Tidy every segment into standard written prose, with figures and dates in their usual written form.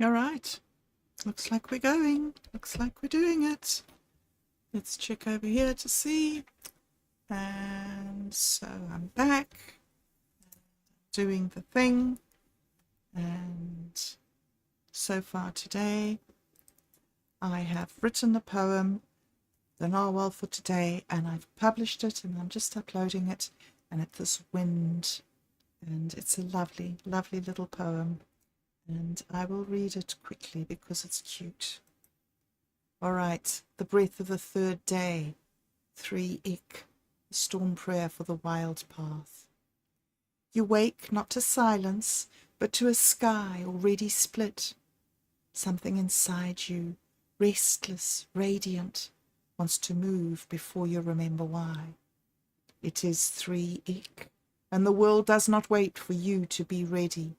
All right. Looks like we're going. Looks like we're doing it. Let's check over here to see. And so I'm back doing the thing. And so far today, I have written the poem, The Narwhal for Today, and I've published it and I'm just uploading it. And it's this wind. And it's a lovely, lovely little poem. And I will read it quickly because it's cute. All right, the breath of the third day, 3 Ik, the storm prayer for the wild path. You wake not to silence, but to a sky already split. Something inside you, restless, radiant, wants to move before you remember why. It is 3 Ik, and the world does not wait for you to be ready.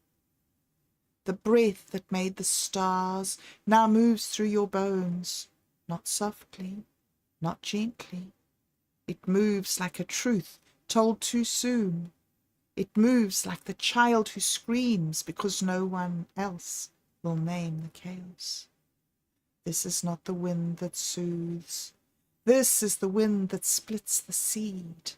The breath that made the stars now moves through your bones, not softly, not gently. It moves like a truth told too soon. It moves like the child who screams because no one else will name the chaos. This is not the wind that soothes. This is the wind that splits the seed,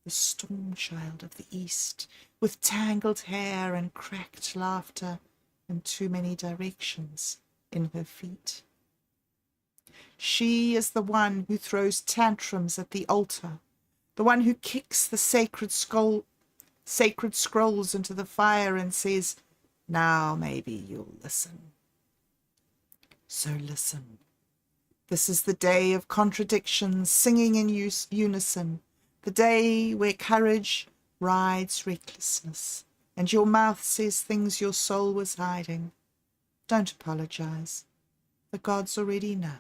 the storm child of the east, with tangled hair and cracked laughter, and too many directions in her feet. She is the one who throws tantrums at the altar, the one who kicks the sacred scrolls into the fire and says, "Now maybe you'll listen." So listen. This is the day of contradictions singing in unison, the day where courage rides recklessness, and your mouth says things your soul was hiding. Don't apologize. The gods already know.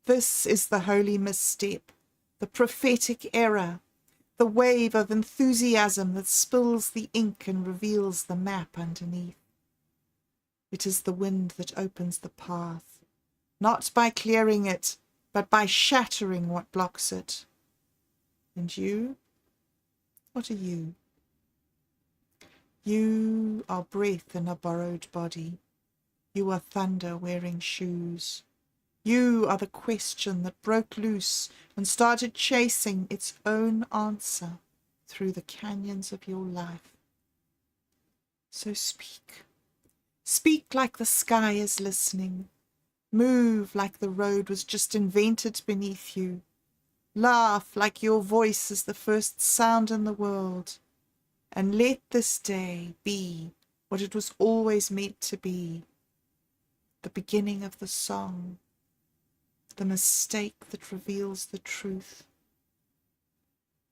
This is the holy misstep, the prophetic error, the wave of enthusiasm that spills the ink and reveals the map underneath. It is the wind that opens the path, not by clearing it, but by shattering what blocks it. And you? What are you? You are breath in a borrowed body. You are thunder wearing shoes. You are the question that broke loose and started chasing its own answer through the canyons of your life. So speak. Speak like the sky is listening. Move like the road was just invented beneath you. Laugh like your voice is the first sound in the world. And let this day be what it was always meant to be, the beginning of the song, the mistake that reveals the truth,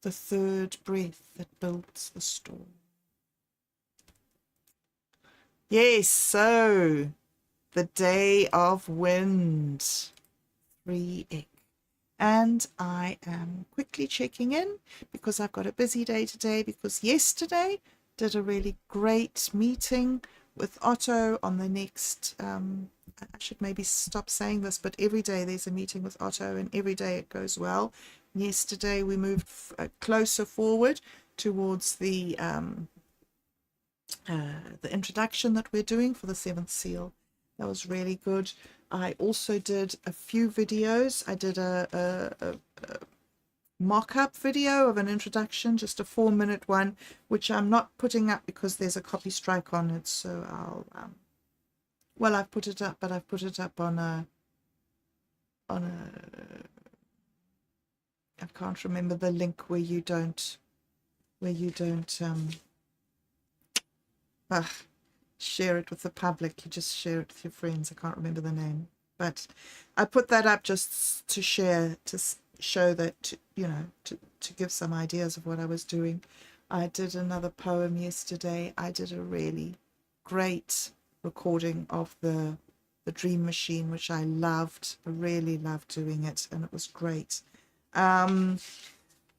the third breath that builds the storm. Yes, so the day of wind, 3 Ik. And I am quickly checking in because I've got a busy day today, because yesterday did a really great meeting with Otto on the next, I should maybe stop saying this, but every day there's a meeting with Otto and every day it goes well. Yesterday we moved closer forward towards the introduction that we're doing for the 7th seal. That was really good. I also did a few videos. I did a mock-up video of an introduction, just a 4-minute one, which I'm not putting up because there's a copy strike on it. So I'll, well, I've put it up, but I've put it up on a, I can't remember the link where you don't, share it with the public. You just share it with your friends. I can't remember the name, but I put that up just to share, to show that, you know, to give some ideas of what I was doing. I did another poem yesterday. I did a really great recording of the Dream Machine, which I loved. I really loved doing it, and it was great. And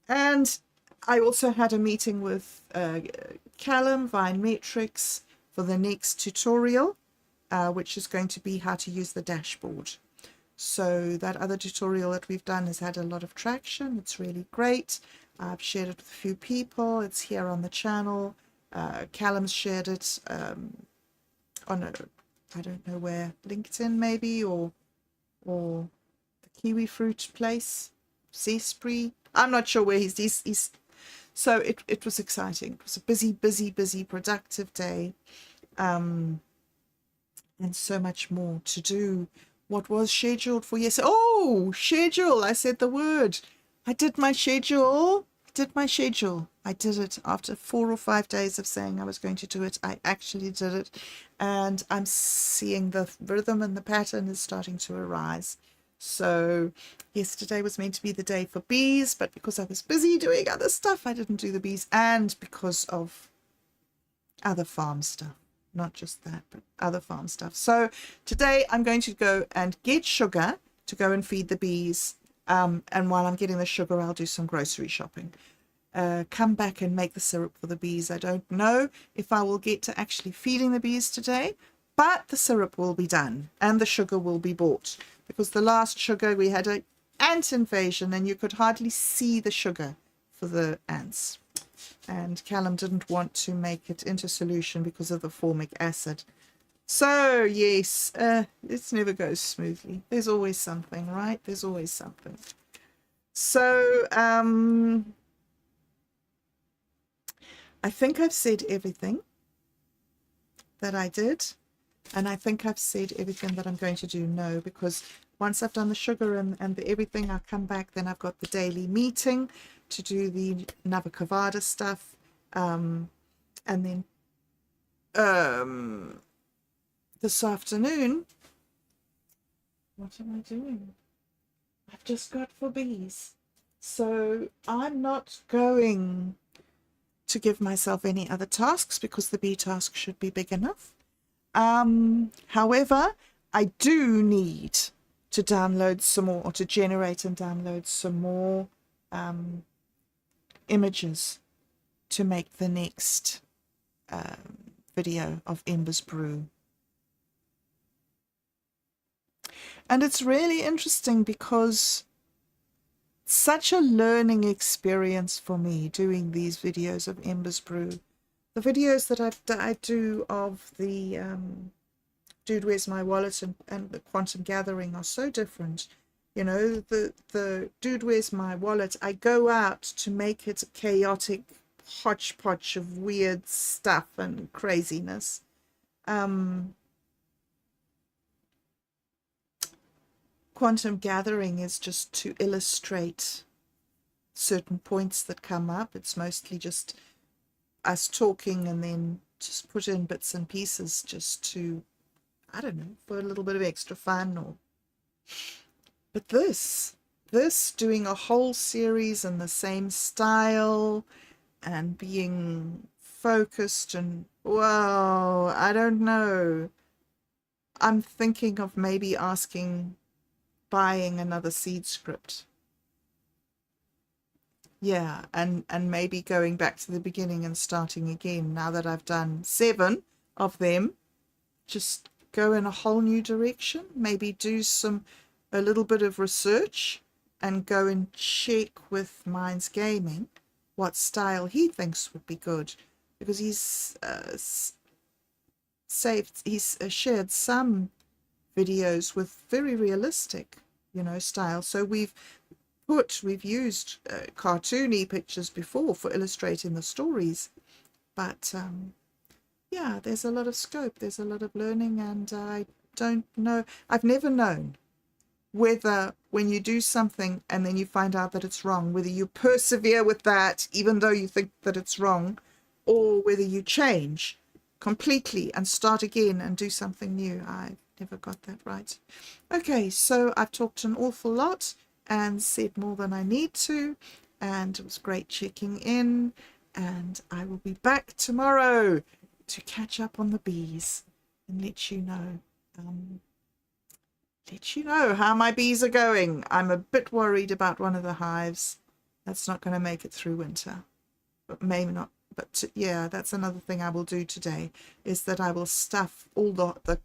I also had a meeting with Callum, Vine Metrics, for the next tutorial, which is going to be how to use the dashboard. So that other tutorial that we've done has had a lot of traction. It's really great. I've shared it with a few people. It's here on the channel. Callum's shared it on I don't know where, LinkedIn maybe, or the kiwi fruit place, Zespri. I'm not sure where he's so it was exciting. It was a busy, productive day, and so much more to do. What was scheduled for yesterday? Oh, schedule! I said the word. I did my schedule. I did it after 4 or 5 days of saying I was going to do it. I actually did it, and I'm seeing the rhythm and the pattern is starting to arise. So yesterday was meant to be the day for bees, but because I was busy doing other stuff, I didn't do the bees, and because of other farm stuff. Not just that, but other farm stuff. So today I'm going to go and get sugar to go and feed the bees. And while I'm getting the sugar, I'll do some grocery shopping. Come back and make the syrup for the bees. I don't know if I will get to actually feeding the bees today, but the syrup will be done and the sugar will be bought, because the last sugar we had an ant invasion and you could hardly see the sugar for the ants. And Callum didn't want to make it into solution because of the formic acid. So yes, it never goes smoothly. There's always something, right? There's always something. So I think I've said everything that I did, and I think I've said everything that I'm going to do. No, because once I've done the sugar and the everything, I'll come back. Then I've got the daily meeting to do the Navakavada stuff, and then this afternoon, what am I doing? I've just got for bees, so I'm not going to give myself any other tasks because the bee task should be big enough. However, I do need to download some more, or to generate and download some more images to make the next video of Ember's Brew. And it's really interesting because such a learning experience for me doing these videos of Ember's Brew. The videos that I do of the Dude, Where's My Wallet and the Quantum Gathering are so different. You know, the Dude, Where's My Wallet, I go out to make it a chaotic hodgepodge of weird stuff and craziness. Quantum Gathering is just to illustrate certain points that come up. It's mostly just us talking and then just put in bits and pieces just to, I don't know, for a little bit of extra fun. But this doing a whole series in the same style and being focused and, well, I don't know. I'm thinking of maybe buying another seed script. Yeah, and maybe going back to the beginning and starting again. Now that I've done 7 of them, just go in a whole new direction. Maybe do a little bit of research and go and check with Minds Gaming what style he thinks would be good, because he's shared some videos with very realistic, style. So we've used cartoony pictures before for illustrating the stories, but yeah, there's a lot of scope, there's a lot of learning, and I don't know, I've never known whether when you do something and then you find out that it's wrong, whether you persevere with that even though you think that it's wrong, or whether you change completely and start again and do something new. I've never got that right. Okay, so I've talked an awful lot and said more than I need to, and it was great checking in, and I will be back tomorrow to catch up on the bees and let you know how my bees are going. I'm a bit worried about one of the hives that's not going to make it through winter, but maybe not. But yeah, that's another thing I will do today, is that I will stuff all the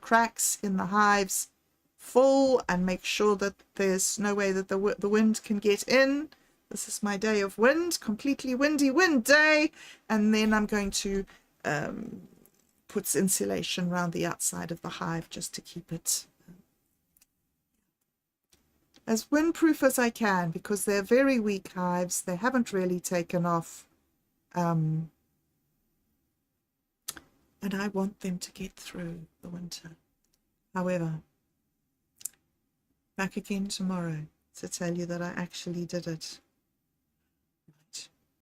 cracks in the hives full and make sure that there's no way that the wind can get in. This is my day of wind, completely windy wind day, and then I'm going to puts insulation around the outside of the hive just to keep it as windproof as I can, because they're very weak hives. They haven't really taken off. And I want them to get through the winter. However, back again tomorrow to tell you that I actually did it.